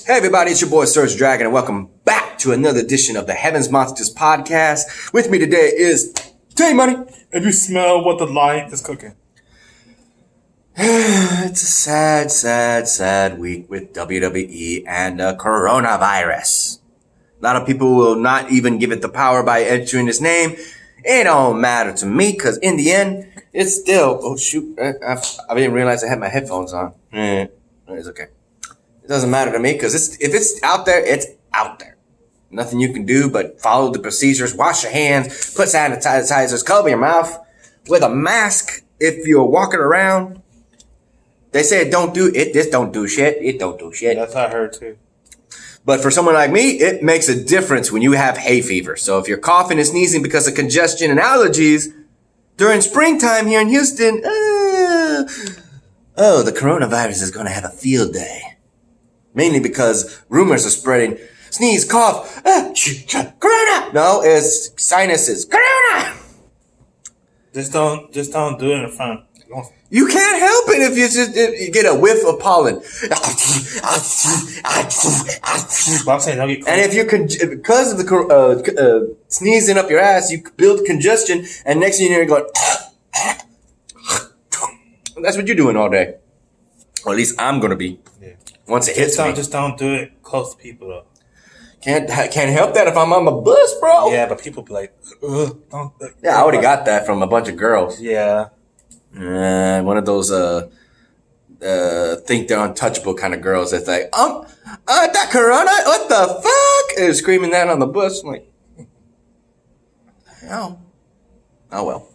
Hey everybody, it's your boy SergDragon, and welcome back to another edition of the Heavens Monsters podcast. With me today is T-Money. If you smell what the lion is cooking. It's a sad week with WWE and coronavirus. A lot of people will not even give it the power by entering his name. It don't matter to me, because in the end, it's still... Oh, shoot. I didn't realize I had my headphones on. It's okay. It doesn't matter to me, because if it's out there, it's out there. Nothing you can do but follow the procedures, wash your hands, put sanitizers, cover your mouth, with a mask if you're walking around. They say it don't do it. This don't do shit. It don't do shit. That's what I heard too. But for someone like me, it makes a difference when you have hay fever. So if you're coughing and sneezing because of congestion and allergies during springtime here in Houston, the coronavirus is going to have a field day. Mainly because rumors are spreading. Sneeze, cough, corona. No, it's sinuses. Corona. Just don't do it in front. You can't help it if you get a whiff of pollen. But I'm saying don't get. And if you because of the sneezing up your ass, you build congestion, and next thing you know, you're going. That's what you're doing all day, or at least I'm gonna be. Yeah. Once it hits me, just don't do it close to people though. Can't help that if I'm on the bus, bro. Yeah, but people be like, don't. Yeah, I already got that from a bunch of girls. Yeah. One of those think they're untouchable kind of girls that's like, that corona, what the fuck? And screaming that on the bus. I'm like, oh well.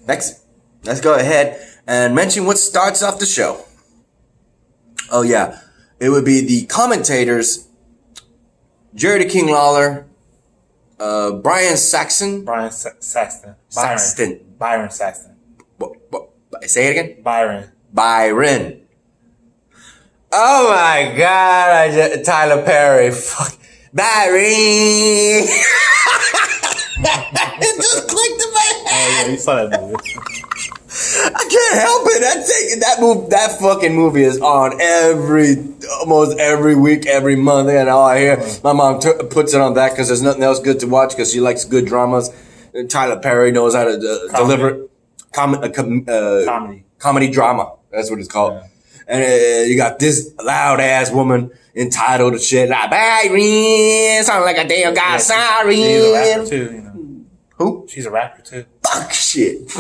Next, let's go ahead and mention what starts off the show. Oh yeah, it would be the commentators, Jerry the King Lawler, Byron Saxton. Byron Saxton. What? Say it again? Byron. Oh my God! Tyler Perry. Fuck. Byron. It just clicked in my head. Oh yeah, you saw that movie. I can't help it. That fucking movie is on almost every week, every month, and all I hear, my mom puts it on that because there's nothing else good to watch because she likes good dramas. And Tyler Perry knows how to deliver comedy drama. That's what it's called. Yeah. And you got this loud ass woman entitled to shit like Byron, sound like a damn guy. Sorry. She's a rapper too. You know. Who? She's a rapper too. Fuck shit.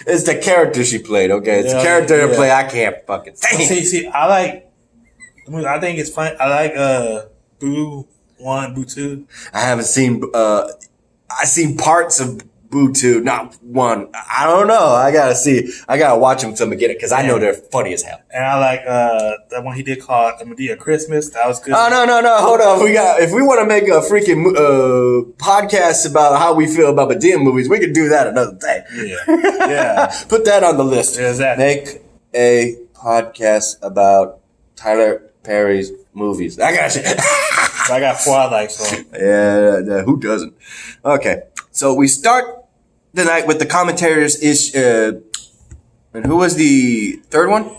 It's the character she played, okay? It's the character to play. I can't fucking stand. See, I think it's fun. I like Boo 1, Boo 2. I haven't seen I seen parts of Boo 2, not 1. I don't know. I gotta watch them till I get it because I know they're funny as hell. And I like that one he did called Medea Christmas. That was good. Oh no, hold on. If we want to make a freaking podcast about how we feel about Medea movies, we can do that another day. Yeah. Put that on the list. Yeah, exactly. Make a podcast about Tyler Perry's movies. I got you. I got 4 I like, so. Yeah, who doesn't? Okay, so we start the night with the commentators and who was the third one?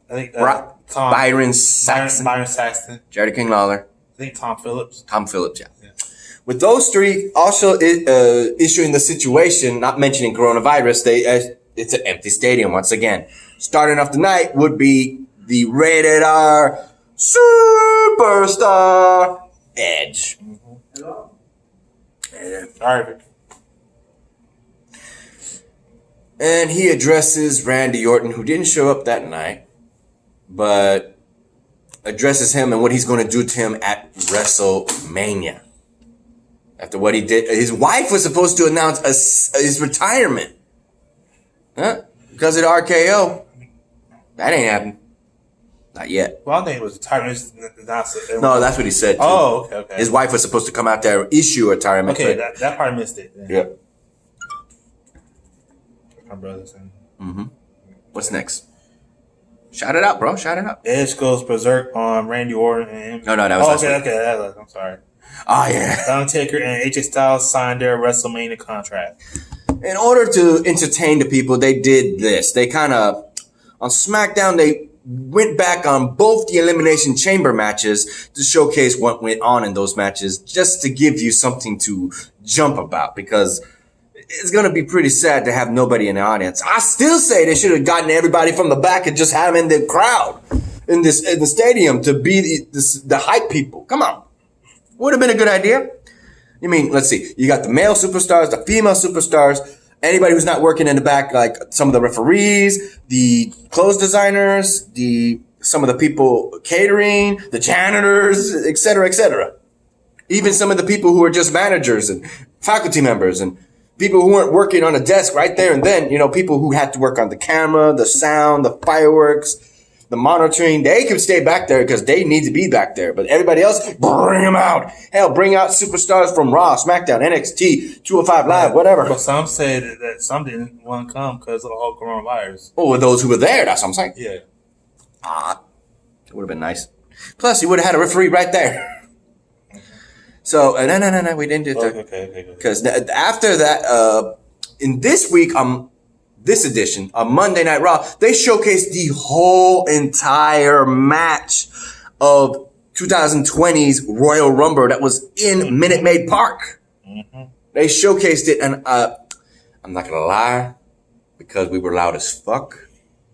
I think Byron Saxton. Jerry King Lawler. I think Tom Phillips, yeah. With those three also issuing the situation, not mentioning coronavirus, it's an empty stadium once again. Starting off the night would be the rated R superstar Edge. Hello. All right. And he addresses Randy Orton, who didn't show up that night, but addresses him and what he's going to do to him at WrestleMania. After what he did, his wife was supposed to announce his retirement. Huh? Because of the RKO. That ain't happened. Not yet. Well, I think it was retirement. No, that's what he said too. Oh, okay. His wife was supposed to come out there and issue a retirement. Okay, that part missed it. Yeah. My brother saying. Mm-hmm. What's next? Shout it out, bro. Shout it out. Edge goes berserk on Randy Orton and No, that was okay. I'm sorry. Oh yeah. Undertaker and AJ Styles signed their WrestleMania contract. In order to entertain the people, they did this. They kind of on SmackDown went back on both the Elimination Chamber matches to showcase what went on in those matches, just to give you something to jump about, because it's going to be pretty sad to have nobody in the audience. I still say they should have gotten everybody from the back and just have them in the crowd in the stadium to be the hype people. Come on. Would have been a good idea. You mean, let's see. You got the male superstars, the female superstars, anybody who's not working in the back, like some of the referees, the clothes designers, some of the people catering, the janitors, etc., etc. Even some of the people who are just managers and faculty members and people who weren't working on a desk right there and then, people who had to work on the camera, the sound, the fireworks, the monitoring, they can stay back there because they need to be back there. But everybody else, bring them out. Hell, bring out superstars from Raw, SmackDown, NXT, 205 Live, whatever. But some said that some didn't want to come because of the whole coronavirus. Oh, those who were there, that's what I'm saying. Yeah. It would have been nice. Plus, you would have had a referee right there. So, no, we didn't do that. Okay. Because after that, in this week, this edition, on Monday Night Raw, they showcased the whole entire match of 2020's Royal Rumble that was in Minute Maid Park. Mm-hmm. They showcased it, and I'm not going to lie, because we were loud as fuck,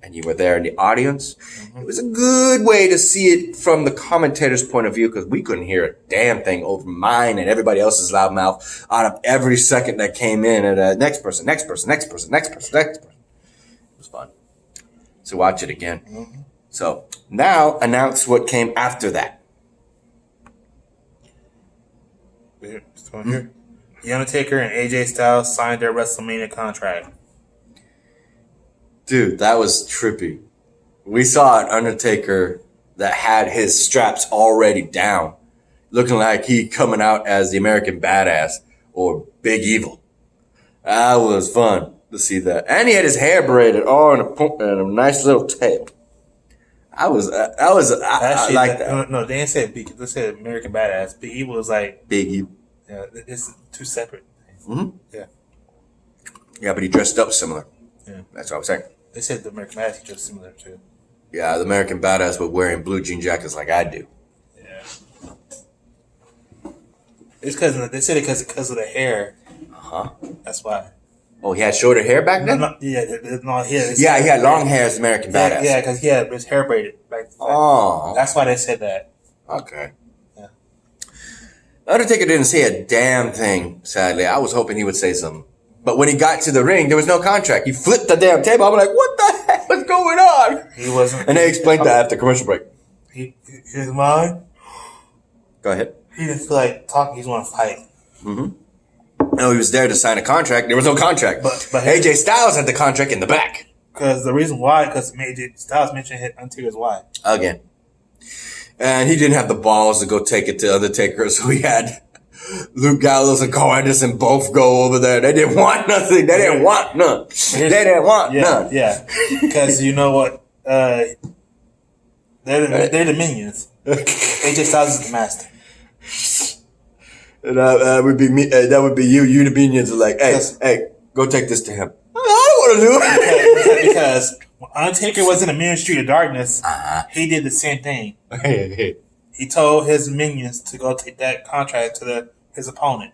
and you were there in the audience. Mm-hmm. It was a good way to see it from the commentator's point of view, because we couldn't hear a damn thing over mine and everybody else's loud mouth out of every second that came in. And next person. It was fun to watch it again. Mm-hmm. So now announce what came after that. Here. The Undertaker and AJ Styles signed their WrestleMania contract. Dude, that was trippy. We saw an Undertaker that had his straps already down, looking like he coming out as the American Badass or Big Evil. That was fun to see that. And he had his hair braided in a nice little tail. I like that. No, they didn't say Big. They said American Badass. Big Evil was like Big Evil. Yeah, it's two separate things. Mm-hmm. Yeah. Yeah, but he dressed up similar. Yeah. That's what I was saying. They said the American Badass is just similar too. Yeah, the American Badass, but wearing blue jean jackets like I do. Yeah. It's because they said it because of the hair. That's why. Oh, he had shorter hair back then? He had long hair as American Badass. Yeah, because he had his hair braided. That's why they said that. Okay. Yeah. Undertaker didn't say a damn thing, sadly. I was hoping he would say something. But when he got to the ring, there was no contract. He flipped the damn table. I'm like, what the heck was going on? He wasn't. And they explained that after commercial break. His mind? Go ahead. He didn't feel like talking. He just want to fight. Mm-hmm. No, he was there to sign a contract. There was no contract. But AJ Styles had the contract in the back. Because the reason why, because AJ Styles mentioned Undertaker's wife. Again. And he didn't have the balls to go take it to Undertaker, so he had Luke Gallows and Carl Anderson both go over there. They didn't want nothing. They didn't want none. None. Yeah. Because you know what? They're the minions. AJ Styles is the master. And that would be me. That would be you. You the minions are like, hey, go take this to him. I don't want to do it. Because when Undertaker was in the Ministry of Darkness, he did the same thing. He told his minions to go take that contract to his opponent.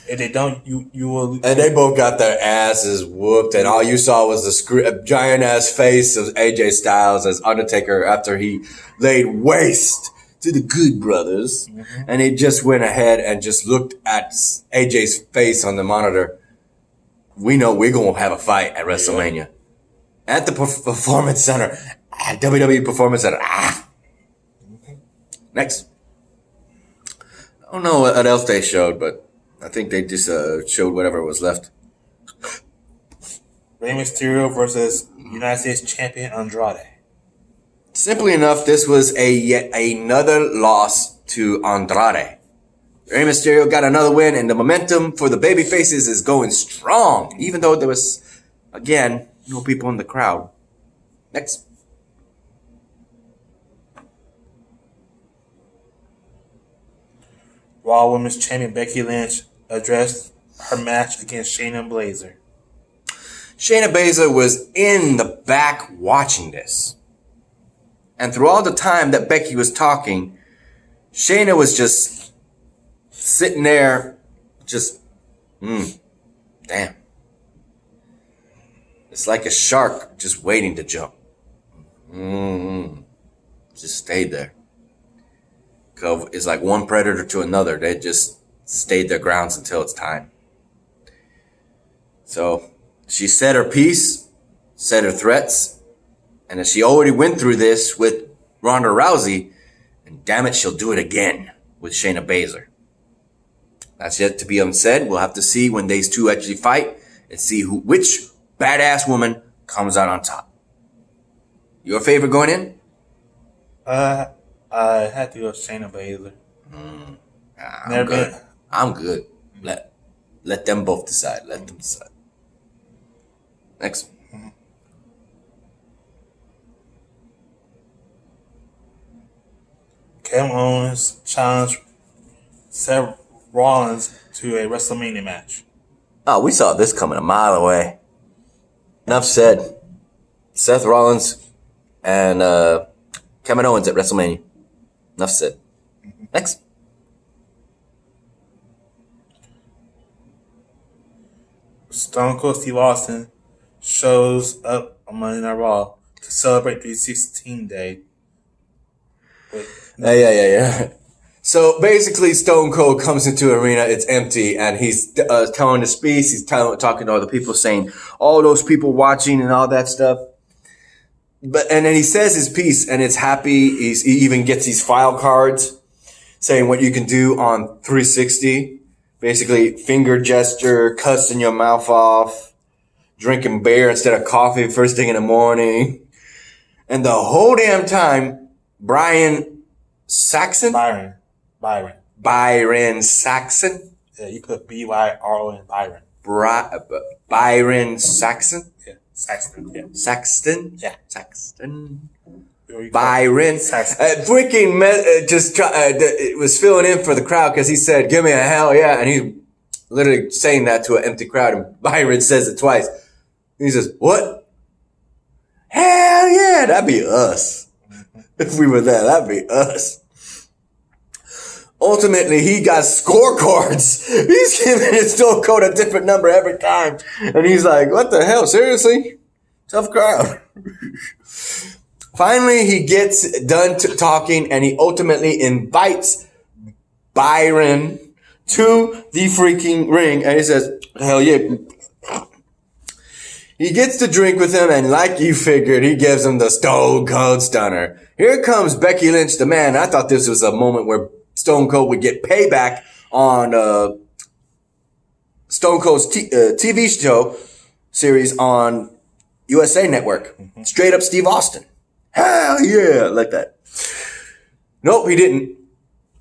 If they don't, you will. And they both got their asses whooped, and all you saw was the giant ass face of AJ Styles as Undertaker after he laid waste to the Good Brothers, and he just went ahead and just looked at AJ's face on the monitor. We know we're gonna have a fight at WrestleMania at the Performance Center, at WWE Performance Center. Next. I don't know what else they showed, but I think they just showed whatever was left. Rey Mysterio versus United States Champion Andrade. Simply enough, this was yet another loss to Andrade. Rey Mysterio got another win, and the momentum for the babyfaces is going strong, even though there was, again, no people in the crowd. Next. Raw Women's Champion Becky Lynch addressed her match against Shayna Baszler. Shayna Baszler was in the back watching this. And through all the time that Becky was talking, Shayna was just sitting there, just, damn. It's like a shark just waiting to jump. Just stayed there. It's like one predator to another. They just stayed their grounds until it's time. So she said her piece, said her threats, and she already went through this with Ronda Rousey, and damn it, she'll do it again with Shayna Baszler. That's yet to be unsaid. We'll have to see when these two actually fight and see which badass woman comes out on top. Your favorite going in? I had to go with Shayna Baszler. I'm good. Let them both decide. Let them decide. Next. Kevin Owens challenged Seth Rollins to a WrestleMania match. Oh, we saw this coming a mile away. Enough said. Seth Rollins and Kevin Owens at WrestleMania. Enough said. Next. Stone Cold Steve Austin shows up on Monday Night Raw to celebrate 316 Day. Yeah. So basically, Stone Cold comes into the arena, it's empty, and he's telling the speech, he's talking to all the people, saying all those people watching and all that stuff. And then he says his piece, and it's happy. He even gets these file cards saying what you can do on 360. Basically, finger gesture, cussing your mouth off, drinking beer instead of coffee first thing in the morning. And the whole damn time, Byron Saxton? Byron Saxton? Yeah, you put B-Y-R-O in Byron. Byron Saxton? Yeah, Saxton. Yeah. Saxton? Yeah. Saxton. Byron. Saxton. Was filling in for the crowd because he said, give me a hell yeah. And he's literally saying that to an empty crowd. And Byron says it twice. He says, what? Hell yeah. That'd be us. If we were there, that'd be us. Ultimately, he got scorecards. He's giving his Stone Cold a different number every time. And he's like, what the hell? Seriously? Tough crowd. Finally, he gets done talking and he ultimately invites Byron to the freaking ring. And he says, hell yeah. He gets to drink with him, and like you figured, he gives him the Stone Cold Stunner. Here comes Becky Lynch, the man. I thought this was a moment where Stone Cold would get payback on Stone Cold's TV show series on USA Network. Straight up Steve Austin. Hell yeah, like that. Nope, he didn't.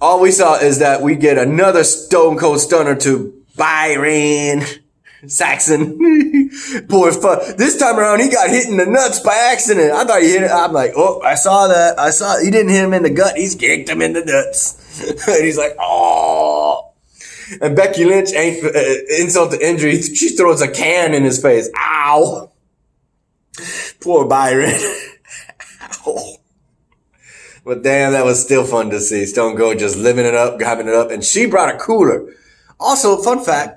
All we saw is that we get another Stone Cold Stunner to Byron Saxton. Poor fuck. This time around, he got hit in the nuts by accident. I thought he hit it. I'm like, oh, I saw that. He didn't hit him in the gut. He's kicked him in the nuts. And he's like, oh. And Becky Lynch ain't insult to injury. She throws a can in his face. Ow. Poor Byron. Ow. But damn, that was still fun to see. Stone Cold just living it up, grabbing it up. And she brought a cooler. Also, fun fact,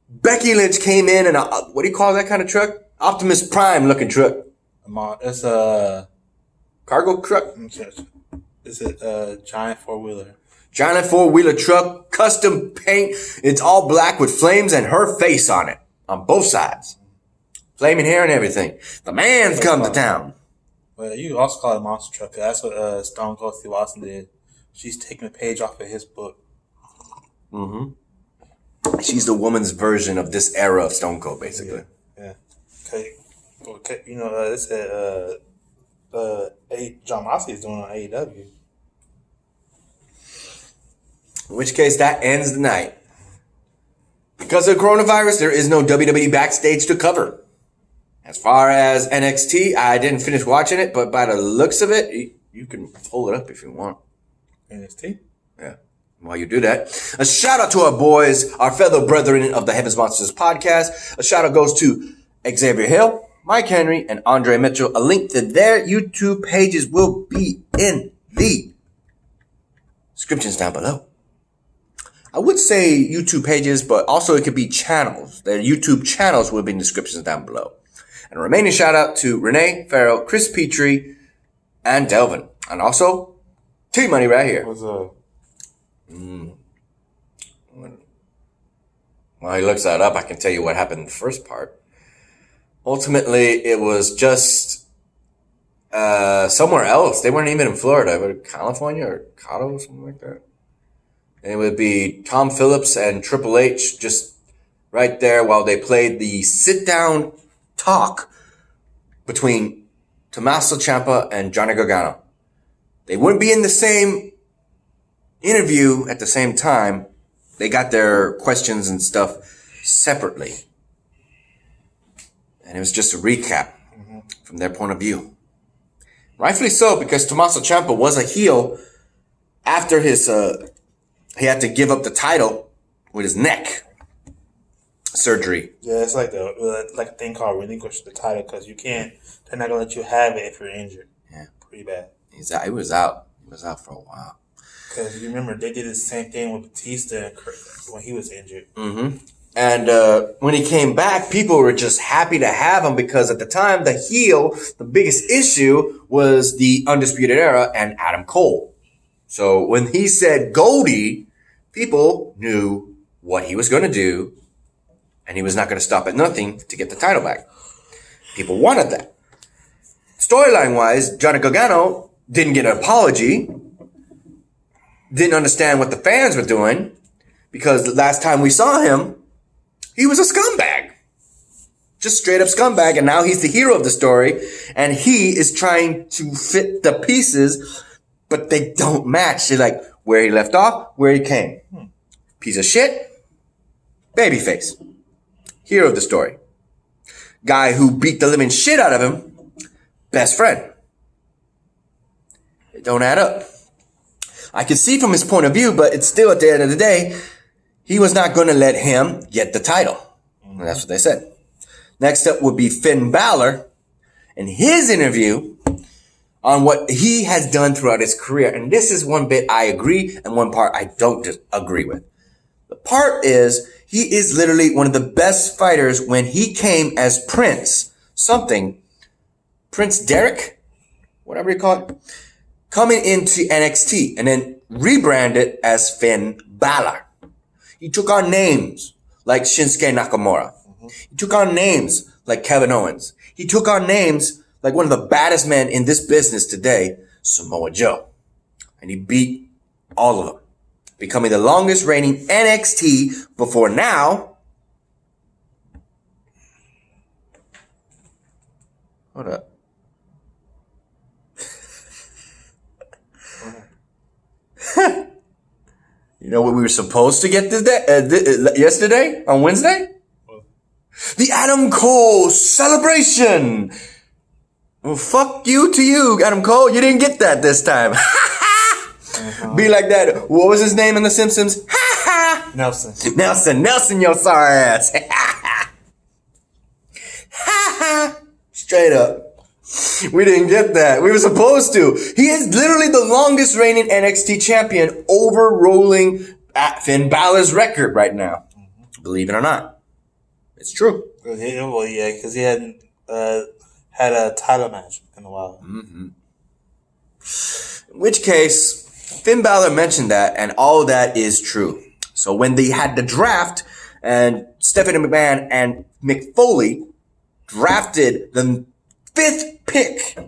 Becky Lynch came in a, what do you call that kind of truck? Optimus Prime looking truck. It's a cargo truck. It's a giant four-wheeler. Giant four-wheeler truck, custom paint. It's all black with flames and her face on it. On both sides. Flaming hair and everything. The man's come to town. Well, you could also call it a monster truck. That's what Stone Cold Steve Austin did. She's taking a page off of his book. Mm-hmm. She's the woman's version of this era of Stone Cold, basically. Yeah. Okay. You know, they said John Moxley is doing on AEW. In which case, that ends the night. Because of coronavirus, there is no WWE backstage to cover. As far as NXT, I didn't finish watching it, but by the looks of it, you can pull it up if you want. NXT? Yeah. While you do that, a shout out to our boys, our fellow brethren of the Heavens Monsters podcast. A shout out goes to Xavier Hill, Mike Henry, and Andre Mitchell. A link to their YouTube pages will be in the descriptions down below. I would say YouTube pages, but also it could be channels. Their YouTube channels will be in the descriptions down below. And a remaining shout out to Renee, Farrell, Chris Petrie, and Delvin. And also T-Money right here. What's up? While he looks that up, I can tell you what happened in the first part. Ultimately, it was just somewhere else. They weren't even in Florida, but California or Colorado or something like that. And it would be Tom Phillips and Triple H just right there while they played the sit-down talk between Tommaso Ciampa and Johnny Gargano. They wouldn't be in the same interview at the same time. They got their questions and stuff separately. And it was just a recap from their point of view. Rightfully so, because Tommaso Ciampa was a heel after his, he had to give up the title with his neck surgery. Yeah, it's like a thing called relinquish the title because you can't. They're not gonna let you have it if you're injured. Yeah, pretty bad. He was out. He was out for a while. Because you remember they did the same thing with Batista when he was injured. Mm-hmm. And when he came back, people were just happy to have him because at the time, the heel, the biggest issue was the Undisputed Era and Adam Cole. So when he said Goldie, people knew what he was going to do, and he was not going to stop at nothing to get the title back. People wanted that. Storyline-wise, Johnny Gargano didn't get an apology, didn't understand what the fans were doing, because the last time we saw him, he was a scumbag. Just straight up scumbag, and now he's the hero of the story, and he is trying to fit the pieces, but they don't match. They're like, where he left off, where he came. Piece of shit, babyface. Hero of the story. Guy who beat the living shit out of him, best friend. It don't add up. I can see from his point of view, but it's still at the end of the day, he was not going to let him get the title. And that's what they said. Next up would be Finn Balor and his interview on what he has done throughout his career. And this is one bit I agree and one part I don't agree with. The part is he is literally one of the best fighters when he came as Prince Derek, whatever you call it, coming into NXT and then rebranded as Finn Balor. He took on names like Shinsuke Nakamura. He took on names like Kevin Owens. He took on names like one of the baddest men in this business today, Samoa Joe. And he beat all of them, becoming the longest reigning NXT before now. Hold up. You know what we were supposed to get yesterday on Wednesday? The Adam Cole celebration. Well, fuck you to you, Adam Cole. You didn't get that this time. Be like that. What was his name in The Simpsons? Nelson, your sorry ass. Straight up. We didn't get that. We were supposed to. He is literally the longest reigning NXT champion, overrolling Finn Balor's record right now. Believe it or not. It's true. Well, yeah, because he hadn't had a title match in a while. Mm-hmm. In which case, Finn Balor mentioned that, and all that is true. So when they had the draft, and Stephanie McMahon and Mick Foley drafted the 5th pick,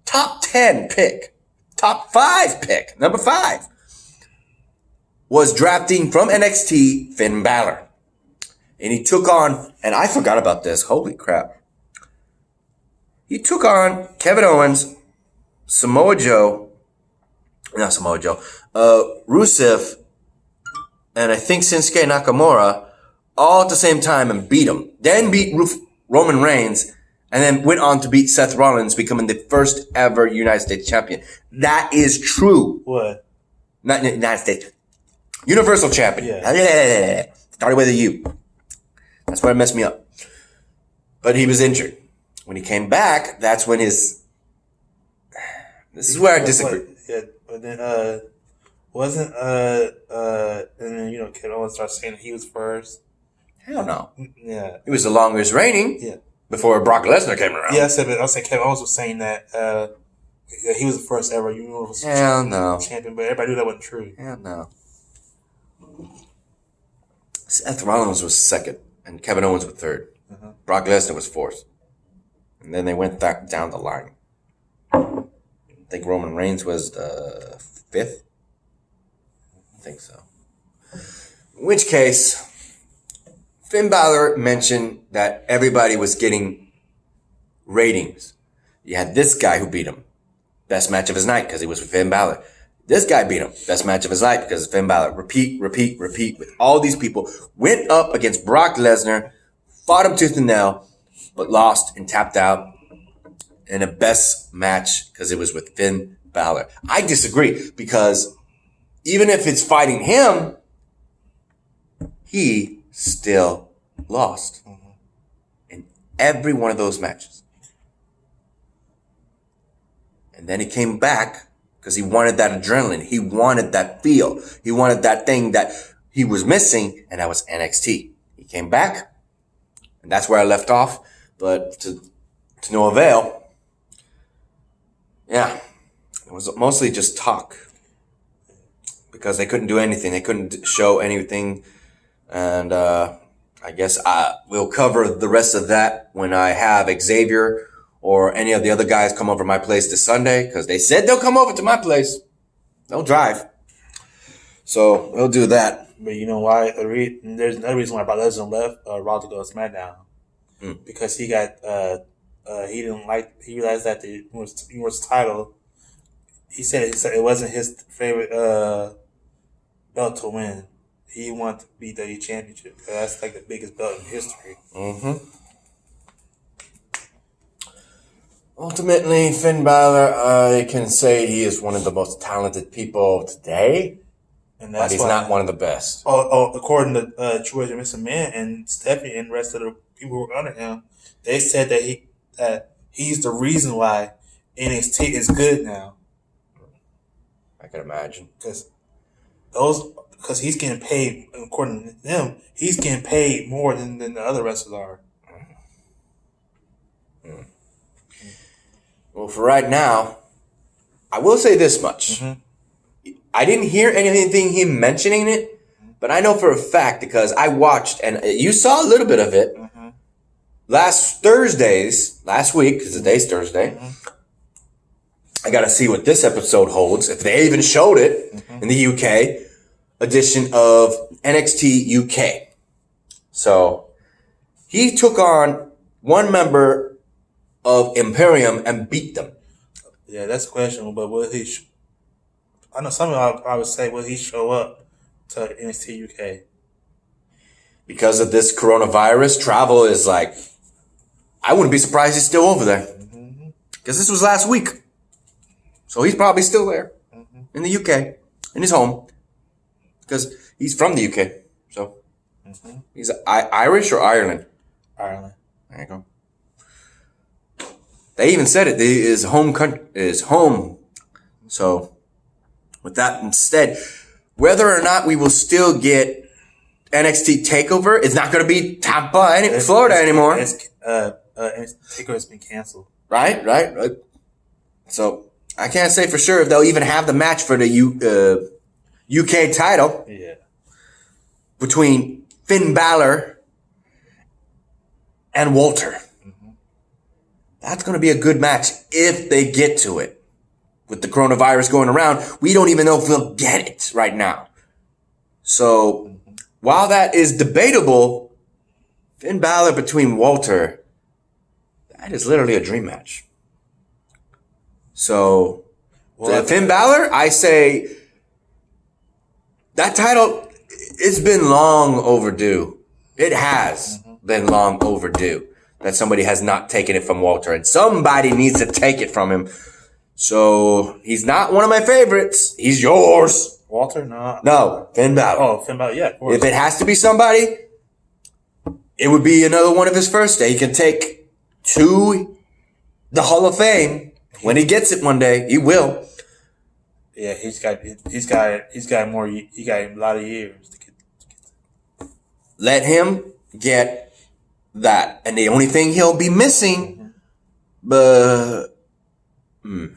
top 10 pick, top 5 pick, number 5, was drafting from NXT Finn Balor. And he took on, and I forgot about this, holy crap. He took on Kevin Owens, Rusev, and I think Shinsuke Nakamura all at the same time and beat him. Then beat Roman Reigns, and then went on to beat Seth Rollins, becoming the first ever United States champion. That is true. What? Not United States. Universal champion. Yeah. Started with a U. That's where it messed me up. But he was injured. When he came back, that's when this is where I disagree. Yeah, but then wasn't and then Kevin Owens started saying he was first. Hell no. Yeah. He was the longest reigning. Yeah. Before Brock Lesnar came around. Yeah, I said Kevin Owens was saying that he was the first ever Universal champion, but everybody knew that wasn't true. Hell no. Seth Rollins was second, and Kevin Owens was third. Uh-huh. Brock Lesnar was fourth. And then they went back down the line. I think Roman Reigns was the fifth. I think so. In which case, Finn Balor mentioned that everybody was getting ratings. You had this guy who beat him. Best match of his night because he was with Finn Balor. This guy beat him. Best match of his life because of Finn Balor. Repeat with all these people. Went up against Brock Lesnar. Fought him tooth and nail. But lost and tapped out in a best match because it was with Finn Balor. I disagree because even if it's fighting him, he still lost in every one of those matches. And then he came back because he wanted that adrenaline. He wanted that feel. He wanted that thing that he was missing, and that was NXT. He came back, and that's where I left off. But to no avail. Yeah, it was mostly just talk because they couldn't do anything. They couldn't show anything. And I guess we'll cover the rest of that when I have Xavier or any of the other guys come over to my place this Sunday because they said they'll come over to my place. They'll drive. So we'll do that. But you know why? There's another reason why Brock Lesnar left Raw to go to SmackDown. Because he got he realized that the Universal title, he said it wasn't his favorite belt to win. He wanted to be the championship. That's like the biggest belt in history. Mm-hmm. Ultimately, Finn Balor, I can say he is one of the most talented people today. And that's but he's not one of the best. According to George and Mr. Man and Stephanie and the rest of the people who were under him, they said that he's the reason why NXT is good now. I can imagine. Because he's getting paid, according to them, he's getting paid more than the other wrestlers are. Well, for right now, I will say this much. Mm-hmm. I didn't hear anything him mentioning it, but I know for a fact because I watched and you saw a little bit of it last week, because today's Thursday. I got to see what this episode holds, if they even showed it in the UK edition of NXT UK. So he took on one member of Imperium and beat them. Yeah, that's questionable, but will he... I know some of I would say, will he show up to NXT UK? Because of this coronavirus, travel is like... I wouldn't be surprised he's still over there. Because this was last week. So he's probably still there. In the UK. In his home. Because he's from the UK. So he's Irish or Ireland? Ireland. There you go. They even said it. His home country is home. So, with that instead, whether or not we will still get NXT TakeOver, it's not going to be Tampa, Florida anymore. TakeOver has been canceled. Right. So, I can't say for sure if they'll even have the match for the UK title. Yeah. Between Finn Balor and Walter. That's going to be a good match if they get to it. With the coronavirus going around, we don't even know if we'll get it right now. So, while that is debatable, Finn Balor between Walter, that is literally a dream match. So, Finn Balor, I say, that title, it's been long overdue. It has been long overdue. That somebody has not taken it from Walter. And somebody needs to take it from him. So, he's not one of my favorites. He's yours. Walter? No. No, Finn Balor. Oh, Finn Balor, yeah, of course. If it has to be somebody, it would be another one of his first that he can take to the Hall of Fame when he gets it one day. He will. Yeah, he's got more. He got a lot of years to get. Let him get that, and the only thing he'll be missing, but did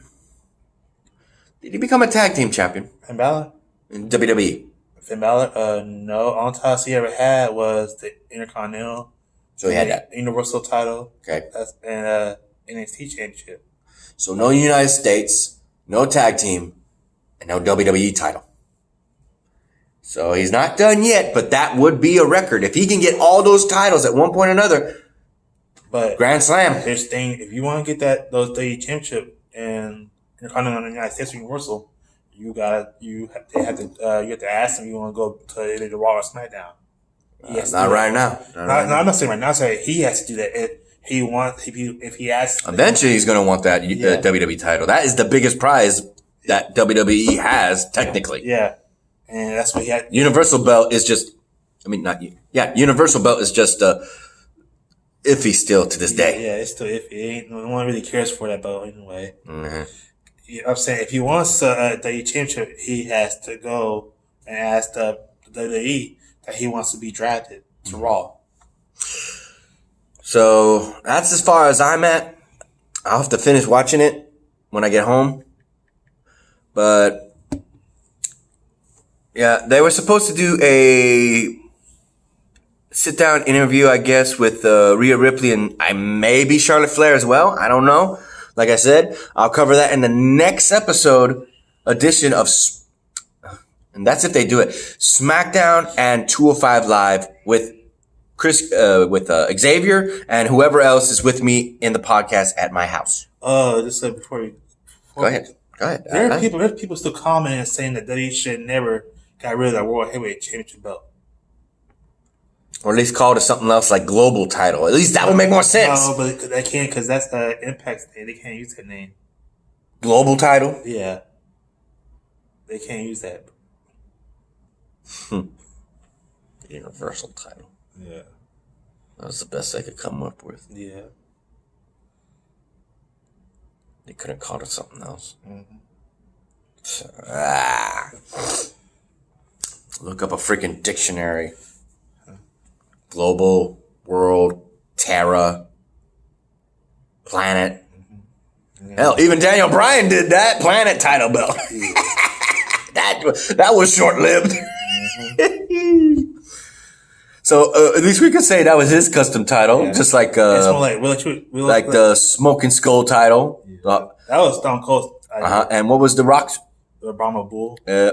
he become a tag team champion? Finn Balor In WWE. Finn Balor, no. Only title he ever had was the Intercontinental. So he had that Universal title. Okay. And NXT championship. So no United States, no tag team, and no WWE title. So he's not done yet, but that would be a record. If he can get all those titles at one point or another, but Grand Slam. Here's the thing, if you want to get those WWE championship and Intercontinental in the United States Universal, you have to ask him if you want to go to either the Raw or SmackDown. Not right now. I'm not saying right now. I'm saying he has to do that if he asks. Eventually, he's going to want that WWE title. That is the biggest prize that WWE has, technically. Yeah, and that's what he had. Universal belt is just, Universal belt is just iffy still to this day. Yeah, it's still iffy. No one really cares for that belt anyway. Mm-hmm. I'm saying if he wants the championship, he has to go and ask the WWE that he wants to be drafted to Raw. So that's as far as I'm at. I'll have to finish watching it when I get home. But yeah, they were supposed to do a sit-down interview, I guess, with Rhea Ripley and maybe Charlotte Flair as well. I don't know. Like I said, I'll cover that in the next edition of, and that's if they do it, SmackDown and 205 Live with Xavier and whoever else is with me in the podcast at my house. Just before you go ahead. There's people still commenting and saying that they should never got rid of that World Heavyweight Championship belt. Or at least call it something else like global title. At least that would make more sense. No, but they can't because that's Impact's name. They can't use that name. Global title? Yeah. They can't use that. Universal title. Yeah. That was the best they could come up with. Yeah. They could have called it something else. Mm-hmm. Look up a freaking dictionary. Global, world, Terra, Planet. Mm-hmm. Hell, even Daniel Bryan did that Planet title belt. Yeah. that was short-lived. Mm-hmm. So at least we could say that was his custom title, just like it's more like the Smoking Skull title. Yeah. That was Stone Cold. And what was the Rock's? The Brahma Bull. And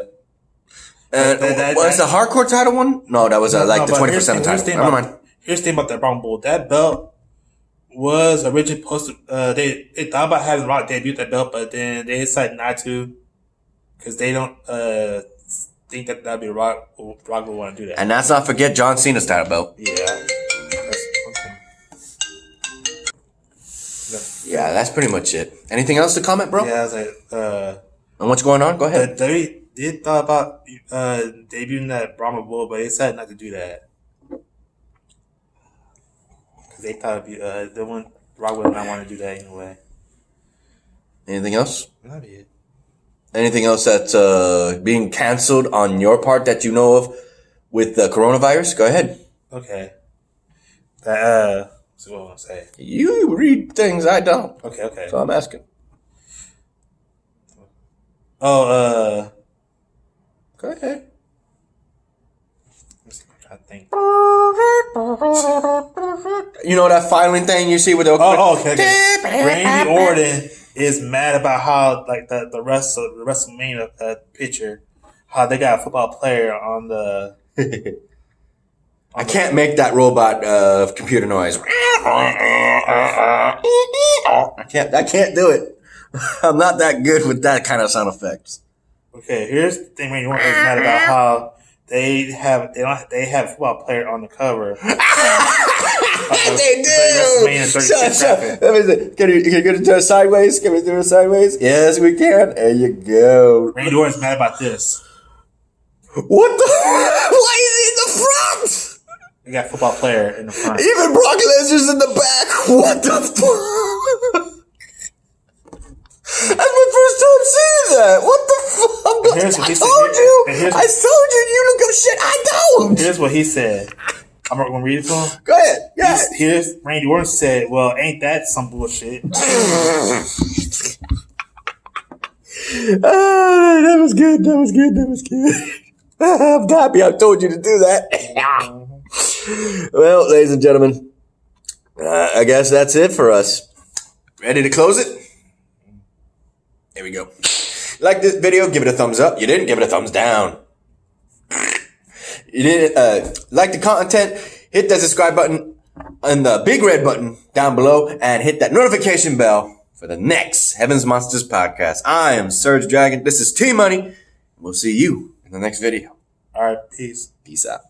was the hardcore title one? No, that was the 24/7 title. Never mind. Here's the thing about that Brahma Bull. That belt was originally supposed to. They thought about having Rock debut that belt, but then they decided not to because they don't think that'd be Rock. Rock would want to do that. And let's not forget John Cena's title belt. Yeah. Yeah, that's pretty much it. Anything else to comment, bro? Yeah, I was like, and what's going on? Go ahead. They thought about debuting that Brahma Bull, but they decided not to do that. Because they thought Rock would not want to do that anyway. Anything else? That'd be it. Anything else that's being canceled on your part that you know of with the coronavirus? Go ahead. Okay. So what I want to say. You read things I don't. Okay. So I'm asking. Oh, go ahead. Let's see what I think. You know that filing thing you see with the okay. Randy Orton is mad about how like the WrestleMania picture, how they got a football player on the. I can't make that robot computer noise. I can't do it. I'm not that good with that kind of sound effects. Okay, here's the thing. Randy Orton is mad about how they have a football player on the cover. They do. Shut. Let me see. Can you get it to us sideways? Can we do it sideways? Yes, we can. There you go. Randy Orton's mad about this. What the? Why is he in the front? We got a football player in the front. Even Brock Lesnar's in the back. What the fuck? That's my first time seeing that. What the fuck? I told you you don't give a shit. I don't. Here's what he said. I'm going to read it for him. Go ahead. Yeah. Here's Randy Orton said, well, ain't that some bullshit? That was good. I'm happy I told you to do that. Well, ladies and gentlemen, I guess that's it for us. Ready to close it? Here we go. Like this video, give it a thumbs up. You didn't, give it a thumbs down. You didn't like the content, hit that subscribe button and the big red button down below and hit that notification bell for the next Heaven's Monsters podcast. I am SergDragon. This is T-Money. We'll see you in the next video. All right, peace. Peace out.